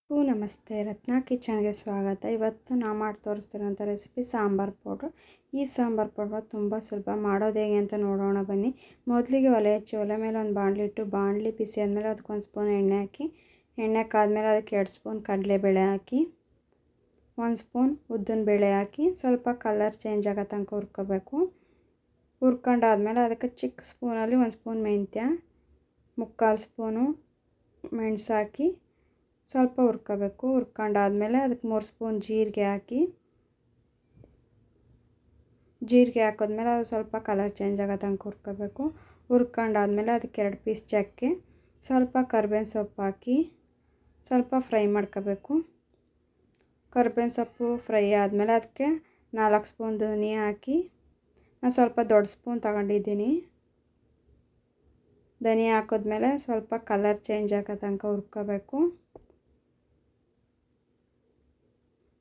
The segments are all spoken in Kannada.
ನಮಸ್ತೆ, ರತ್ನಾ ಕಿಚನ್ಗೆ ಸ್ವಾಗತ. ಇವತ್ತು ನಾವು ಮಾಡಿ ತೋರಿಸ್ತಿರೋಂಥ ರೆಸಿಪಿ ಸಾಂಬಾರು ಪೌಡ್ರು. ಈ ಸಾಂಬಾರು ಪೌಡ್ರು ತುಂಬ ಸುಲಭ. ಮಾಡೋದು ಹೇಗೆ ಅಂತ ನೋಡೋಣ ಬನ್ನಿ. ಮೊದಲಿಗೆ ಒಲೆ ಹಚ್ಚಿ ಒಲೆ ಮೇಲೆ ಒಂದು ಬಾಣಲಿ ಇಟ್ಟು, ಬಾಣಲಿ ಬಿಸಿ ಆದಮೇಲೆ ಅದಕ್ಕೆ 1 ಸ್ಪೂನ್ ಎಣ್ಣೆ ಹಾಕಿ, ಎಣ್ಣೆ ಕಾದ್ಮೇಲೆ ಅದಕ್ಕೆ 2 ಸ್ಪೂನ್ ಕಡಲೆಬೇಳೆ ಹಾಕಿ, 1 ಸ್ಪೂನ್ ಉದ್ದಿನ ಬೇಳೆ ಹಾಕಿ ಸ್ವಲ್ಪ ಕಲರ್ ಚೇಂಜ್ ಆಗೋ ತನಕ ಹುರ್ಕೋಬೇಕು. ಹುರ್ಕೊಂಡಾದ್ಮೇಲೆ ಅದಕ್ಕೆ ಚಿಕ್ಕ ಸ್ಪೂನಲ್ಲಿ 1 ಸ್ಪೂನ್ ಮೆಂತ್ಯ, 3/4 ಸ್ಪೂನು ಮೆಣಸು ಹಾಕಿ ಸ್ವಲ್ಪ ಹುರ್ಕೋಬೇಕು. ಹುರ್ಕೊಂಡಾದ್ಮೇಲೆ ಅದಕ್ಕೆ 3 ಸ್ಪೂನ್ ಜೀರಿಗೆ ಹಾಕಿ, ಜೀರಿಗೆ ಹಾಕಿದ್ಮೇಲೆ ಅದು ಸ್ವಲ್ಪ ಕಲರ್ ಚೇಂಜ್ ಆಗೋ ತನಕ ಹುರ್ಕೋಬೇಕು. ಹುರ್ಕೊಂಡಾದ್ಮೇಲೆ ಅದಕ್ಕೆ 2 ಪೀಸ್ ಚಕ್ಕೆ, ಸ್ವಲ್ಪ ಕರ್ಬೇವಿನ ಸೊಪ್ಪು ಹಾಕಿ ಸ್ವಲ್ಪ ಫ್ರೈ ಮಾಡ್ಕೋಬೇಕು. ಕರ್ಬೇವಿನ ಸೊಪ್ಪು ಫ್ರೈ ಆದಮೇಲೆ ಅದಕ್ಕೆ 4 ಸ್ಪೂನ್ ಧನಿಯಾ ಹಾಕಿ, ನಾನು ಸ್ವಲ್ಪ ದೊಡ್ಡ ಸ್ಪೂನ್ ತಗೊಂಡಿದ್ದೀನಿ. ಧನಿಯಾ ಹಾಕಿದ್ಮೇಲೆ ಸ್ವಲ್ಪ ಕಲರ್ ಚೇಂಜ್ ಆಗೋ ತನಕ ಹುರ್ಕೋಬೇಕು.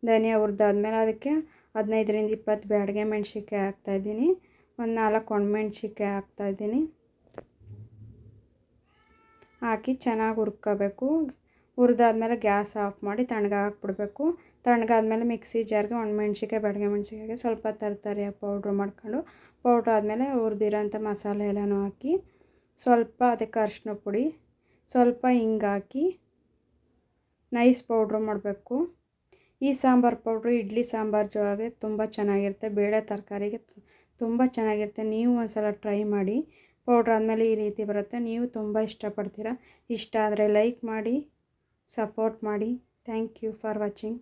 ಧನಿಯಾ ಹುರಿದಾದ್ಮೇಲೆ ಅದಕ್ಕೆ 15ರಿಂದ 20 ಬ್ಯಾಡಗೆ ಮೆಣಸಿನ್ಕಾಯಿ ಹಾಕ್ತಾಯಿದ್ದೀನಿ. ಒಂದು 4 ಒಣಮೆಣ್ಸಿನ್ಕಾಯಿ ಹಾಕ್ತಾಯಿದ್ದೀನಿ. ಹಾಕಿ ಚೆನ್ನಾಗಿ ಹುರ್ಕೋಬೇಕು. ಹುರಿದಾದ್ಮೇಲೆ ಗ್ಯಾಸ್ ಆಫ್ ಮಾಡಿ ತಣ್ಣಗಾಕ್ಬಿಡ್ಬೇಕು. ತಣ್ಣಗಾದ್ಮೇಲೆ ಮಿಕ್ಸಿ ಜಾರ್ಗೆ ಒಣಮೆಣ್ಸಿನ್ಕಾಯಿ, ಬ್ಯಾಡಗೆ ಮೆಣಸಿನ್ಕಾಯಿಗೆ ಸ್ವಲ್ಪ ತರಕಾರಿಯಾಗಿ ಪೌಡ್ರ್ ಮಾಡ್ಕೊಂಡು, ಪೌಡ್ರ್ ಆದಮೇಲೆ ಹುರಿದಿರೋಂಥ ಮಸಾಲೆ ಎಲ್ಲನೂ ಹಾಕಿ, ಸ್ವಲ್ಪ ಅದಕ್ಕೆ ಅರಿಶಿನ ಪುಡಿ, ಸ್ವಲ್ಪ ಹಿಂಗೆ ಹಾಕಿ ನೈಸ್ ಪೌಡ್ರ್ ಮಾಡಬೇಕು. ಈ ಸಾಂಬಾರು ಪೌಡ್ರು ಇಡ್ಲಿ ಸಾಂಬಾರು ಜೊತೆಗೆ ತುಂಬ ಚೆನ್ನಾಗಿರುತ್ತೆ. ಬೇಳೆ ತರಕಾರಿಗೆ ತುಂಬ ಚೆನ್ನಾಗಿರುತ್ತೆ. ನೀವು ಒಂದ್ಸಲ ಟ್ರೈ ಮಾಡಿ. ಪೌಡ್ರ್ ಆದಮೇಲೆ ಈ ರೀತಿ ಬರುತ್ತೆ. ನೀವು ತುಂಬ ಇಷ್ಟಪಡ್ತೀರ. ಇಷ್ಟ ಆದರೆ ಲೈಕ್ ಮಾಡಿ, ಸಪೋರ್ಟ್ ಮಾಡಿ. Thank you for watching.